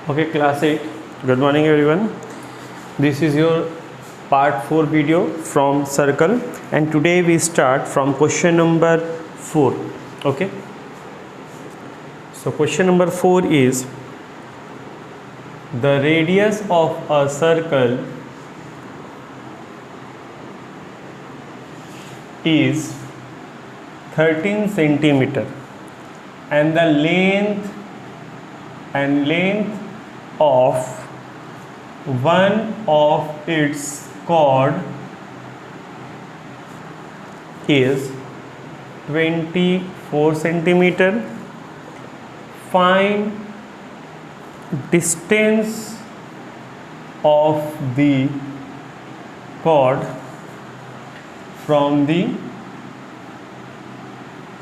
Okay, class 8. Good morning, everyone. This is your part 4 video from circle, and today we start from question number 4. Okay, so question number 4 is the radius of a circle is 13 centimeter and the length of one of its chord is 24 centimeter. Find distance of the chord from the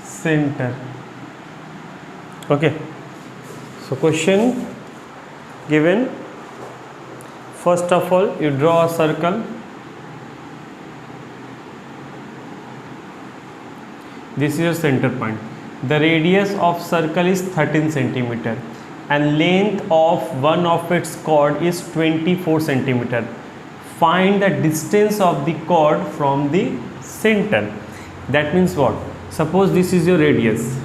center. Okay, so question given. First of all, you draw a circle. This is your center point. The radius of circle is 13 centimeter and length of one of its chord is 24 centimeter. Find the distance of the chord from the center. That means what? Suppose this is your radius,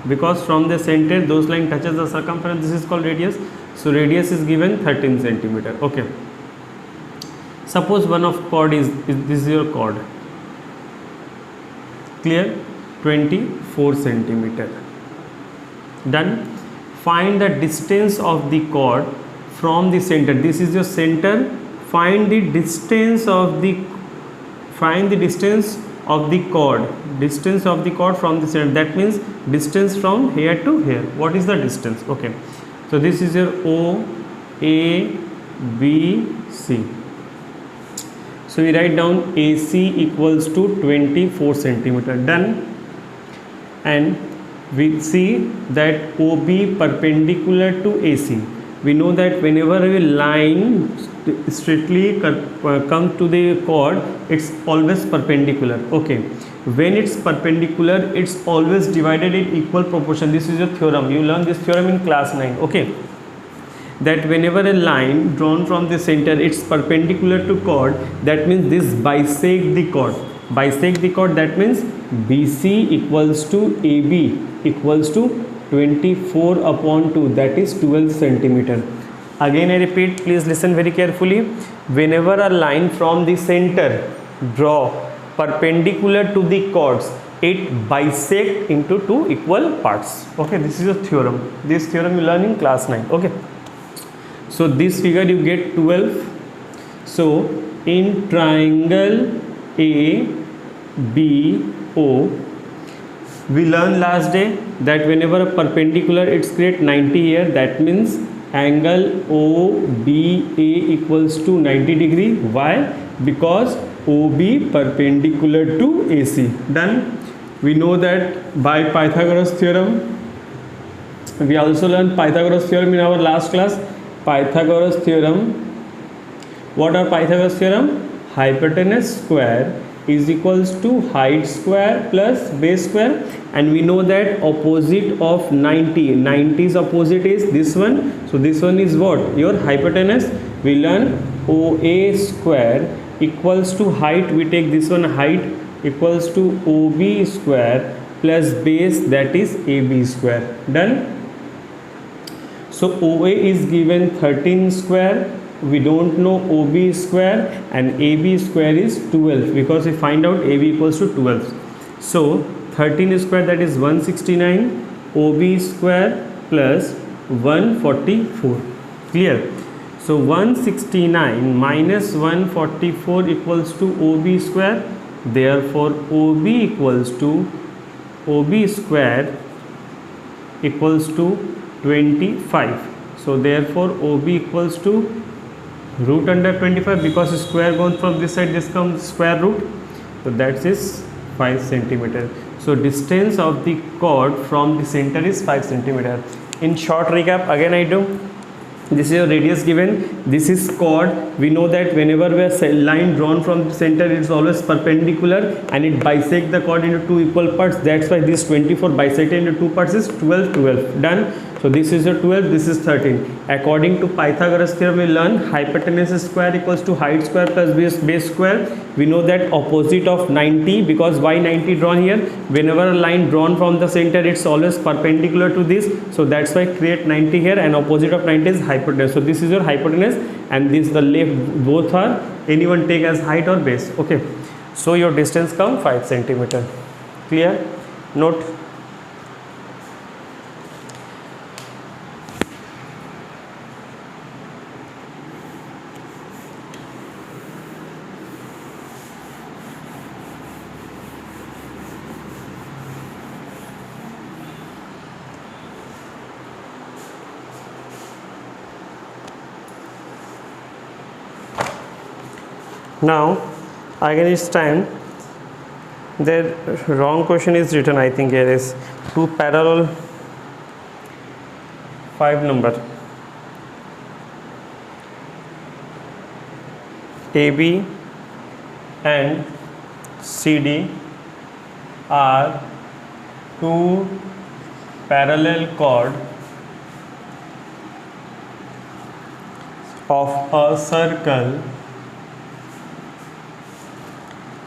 because from the center those line touches the circumference. This is called radius. So radius is given 13 centimeter. Okay, suppose one of chord is this is your chord, clear, 24 centimeter. Done. Find the distance of the chord from the center. This is your center. Find the distance of the chord from the center. That means distance from here to here. What is the distance? Okay, so this is your O, A, B, C. So we write down AC equals to 24 centimeter. Done. And we see that OB perpendicular to AC. We know that whenever a line straightly comes to the chord, it's always perpendicular. Okay, when it's perpendicular, it's always divided in equal proportion. This is a theorem. You learn this theorem in class 9. Okay, that whenever a line drawn from the center, it's perpendicular to chord, that means this bisect the chord. Bisect the chord, that means BC equals to AB equals to 24 upon 2, that is 12 centimeter. Again I repeat, please listen very carefully. Whenever a line from the center draw perpendicular to the chords, it bisect into two equal parts. Okay, this is a theorem. This theorem you learn in class 9. Okay, so this figure you get 12. So in triangle ABO, we learned last day that whenever a perpendicular, it's create 90 here. That means angle OBA equals to 90 degree. Why? Because OB perpendicular to AC. Done. We know that by Pythagoras theorem. We also learned Pythagoras theorem in our last class. Pythagoras theorem. What are Pythagoras theorem? Hypotenuse square is equals to height square plus base square, and we know that opposite of 90's opposite is this one. So this one is what? Your hypotenuse. We learn OA square equals to height, we take this one height, equals to OB square plus base, that is AB square. Done. So OA is given 13 square. We don't know OB square, and AB square is 12, because we find out AB equals to 12. So 13 square, that is 169, OB square plus 144. Clear? So 169 minus 144 equals to OB square. Therefore OB square equals to 25. So therefore OB equals to root under 25, because square goes from this side, this comes square root. So that is 5 centimeter. So distance of the chord from the center is 5 centimeter. In short recap, again I do. This is your radius given. This is chord. We know that whenever we have a line drawn from the center, it is always perpendicular and it bisects the chord into two equal parts. That's why this 24 bisected into two parts is 12, 12. Done. So this is your 12, this is 13. According to Pythagoras theorem, we learn hypotenuse square equals to height square plus base square. We know that opposite of 90, because why 90 drawn here? Whenever a line drawn from the center, it's always perpendicular to this. So that's why create 90 here, and opposite of 90 is hypotenuse. So this is your hypotenuse, and this the left, both are anyone take as height or base. Okay. So your distance come 5 centimeter. Clear? Note. Now again it's time. The wrong question is written, I think here is two parallel 5 number AB and CD are two parallel chord of a circle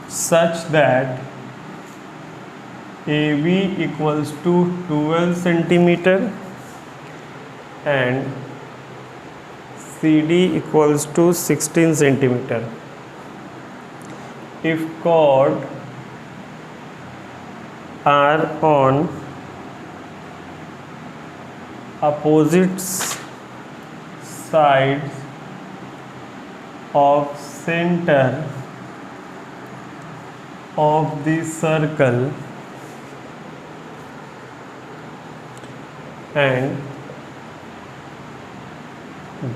such that AB equals to 12 centimeter and CD equals to 16 centimeter. If chord are on opposite sides of center of the circle and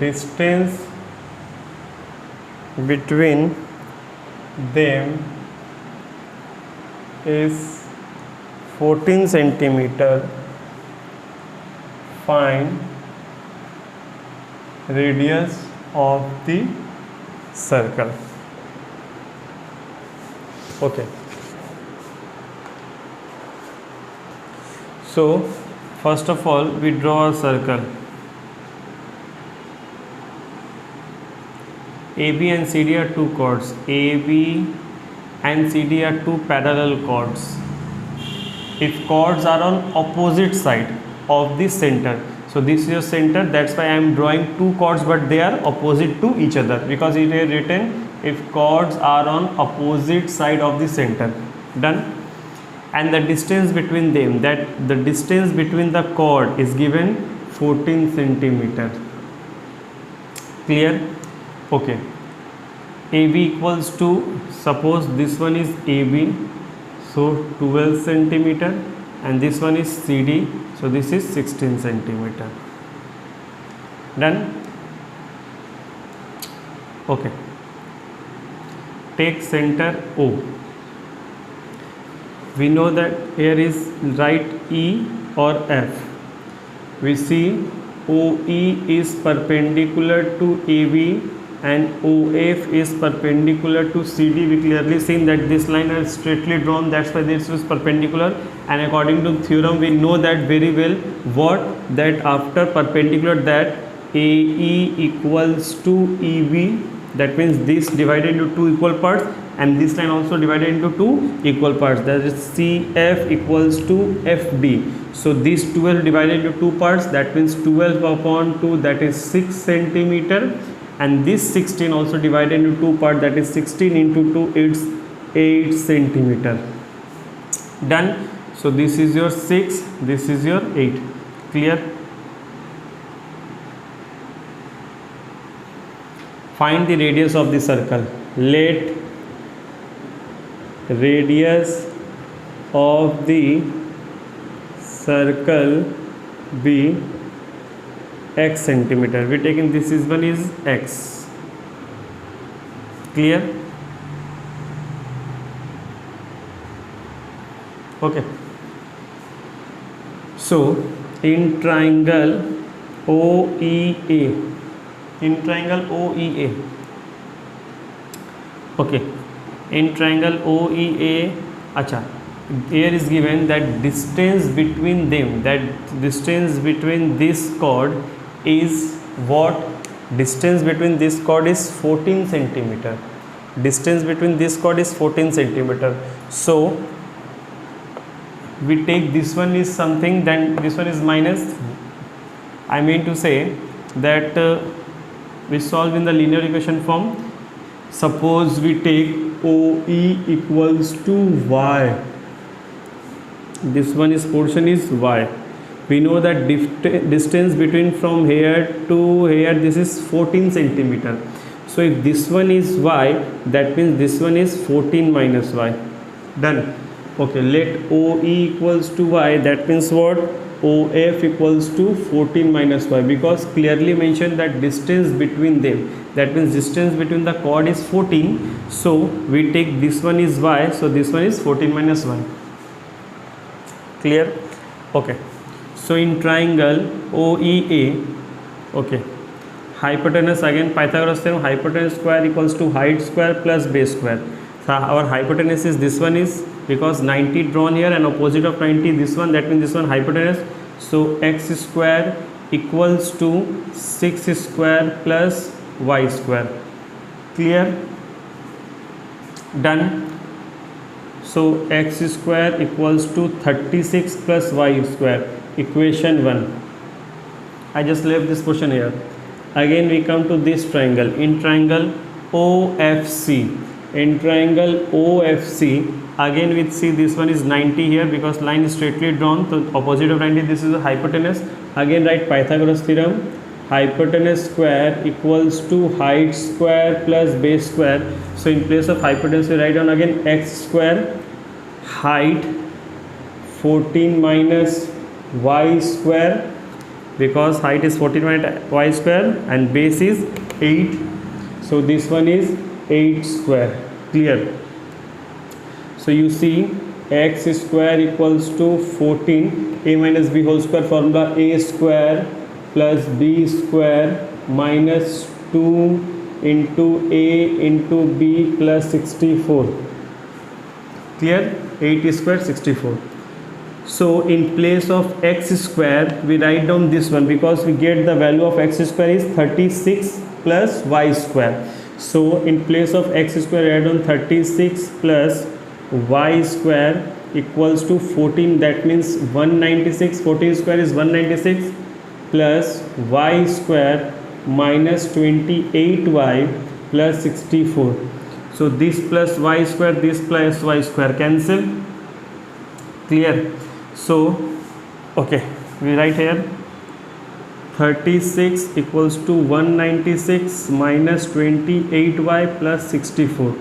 distance between them is 14 centimeter, find radius of the circle. Okay. So first of all we draw a circle. AB and CD are two chords. AB and CD are two parallel chords. If chords are on opposite side of the center, so this is your center, that's why I am drawing two chords, but they are opposite to each other, because it is written if chords are on opposite side of the center. Done. And the distance between them, that the distance between the chord is given 14 centimeter. Clear? Okay. AB equals to, suppose this one is AB, so 12 centimeter, and this one is CD, so this is 16 centimeter. Done? Okay. Take center O. We know that here is write E or F. We see OE is perpendicular to AB and OF is perpendicular to CD. We clearly seen that this line is straightly drawn, that's why this is perpendicular, and according to theorem we know that very well, what, that after perpendicular, that AE equals to EB, that means this divided into two equal parts, and this line also divided into two equal parts, that is CF equals to FD. So this 12 divided into two parts, that means 12 upon 2, that is 6 centimeter, and this 16 also divided into two parts, that is 16 into 2, it's 8 centimeter. Done. So this is your 6, this is your 8. Clear? Find the radius of the circle. Let radius of the circle be x centimeter. We taking this is one is x. Clear? Okay. So in triangle OEA, okay, in triangle OEA, acha, here is given that distance between them, that distance between this chord is what? Distance between this chord is 14 centimeter. Distance between this chord is 14 centimeter. So we take this one is something, then this one is minus. I mean to say that we solve in the linear equation form. Suppose we take OE equals to y. This one is portion is y. We know that distance between from here to here, this is 14 centimeter. So if this one is y, that means this one is 14 minus y. Done. Okay, let OE equals to y, that means what? OF equals to 14 minus y, because clearly mentioned that distance between them, that means distance between the chord is 14. So we take this one is y, so this one is 14 minus y. Clear? Okay. So in triangle OEA, okay, hypotenuse, again Pythagoras theorem, hypotenuse square equals to height square plus base square. So our hypotenuse is this one is, because 90 drawn here and opposite of 90 this one, that means this one hypotenuse. So x square equals to 6 square plus y square. Clear? Done. So x square equals to 36 plus y square, equation 1. I just left this portion here. Again we come to this triangle, in triangle OFC. In triangle OFC, again we see this one is 90 here, because line is straightly drawn, so opposite of 90, this is a hypotenuse. Again write Pythagoras theorem, hypotenuse square equals to height square plus base square. So in place of hypotenuse we write down again x square, height 14 minus y square, because height is 14 minus y square and base is 8. So this one is 8 square. Clear? So you see x square equals to 14, a minus b whole square, formula a square plus b square minus 2 into a into b plus 64. Clear? 8 square 64. So in place of x square we write down this one, because we get the value of x square is 36 plus y square. So in place of x square we write down 36 plus y square equals to 14, that means 196. 14 square is 196 plus y square minus 28y plus 64. So this plus y square, this plus y square cancel. Clear? So okay, we write here 36 equals to 196 minus 28y plus 64.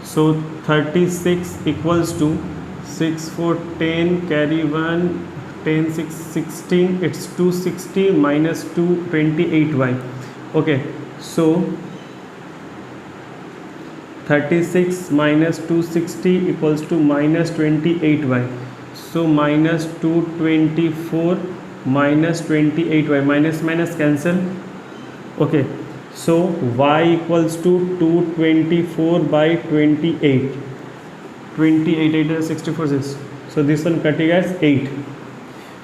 So 36 equals to 6 4 10 carry 1 10 6 16, it's 260 minus 228y. Okay, so 36 minus 260 equals to minus 28y. So minus 224 minus 28y, minus minus cancel. Okay, so y equals to 224 by 28. 28 8 is 64 is. So this one cutting as 8.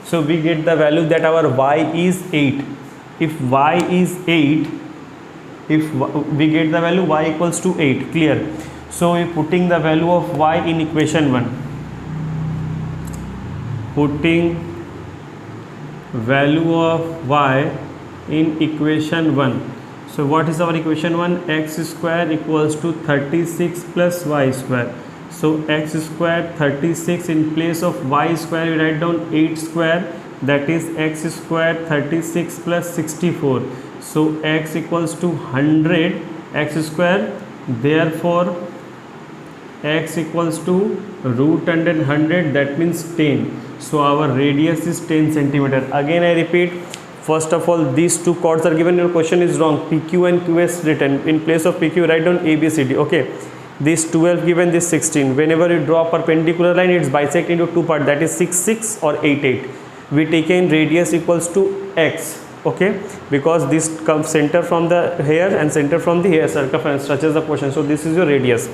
So we get the value that our y is 8. If y is 8, if we get the value y equals to 8. Clear? So we putting the value of y in equation 1. Putting value of y in equation 1. So what is our equation 1? X square equals to 36 plus y square. So x square 36, in place of y square we write down 8 square, that is x square 36 plus 64. So x equals to 100 x square, therefore x equals to root under 100, that means 10. So our radius is 10 centimeter. Again I repeat, first of all these two chords are given, your question is wrong. PQ and QS written, in place of PQ write down ABCD. Okay, this 12 given, this 16. Whenever you draw a perpendicular line, it's bisect into two parts, that is 6 6 or 8 8. We take in radius equals to x. Okay, because this comes center from the here and center from the here, circumference touches the portion. So this is your radius.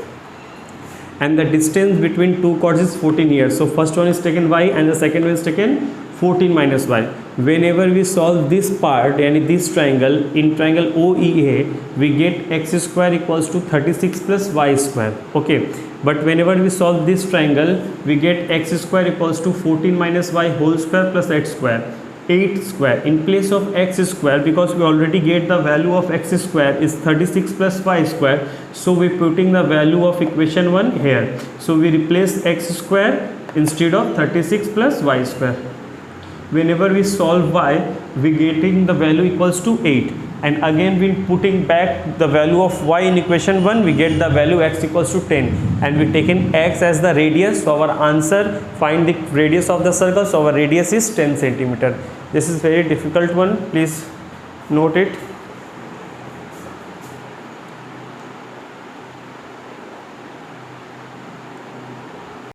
and the distance between two chords is 14 here. So first one is taken y and the second one is taken 14 minus y. Whenever we solve this part, yani this triangle, in triangle OEA, we get x square equals to 36 plus y square. Okay, but whenever we solve this triangle, we get x square equals to 14 minus y whole square plus x square. 8 square in place of x square, because we already get the value of x square is 36 plus y square, so we putting the value of equation 1 here. So we replace x square instead of 36 plus y square. Whenever we solve y, we getting the value equals to 8, and again we putting back the value of y in equation 1, we get the value x equals to 10, and we taken x as the radius. So our answer, find the radius of the circle, so our radius is 10 centimeter. This is very difficult one, please note it.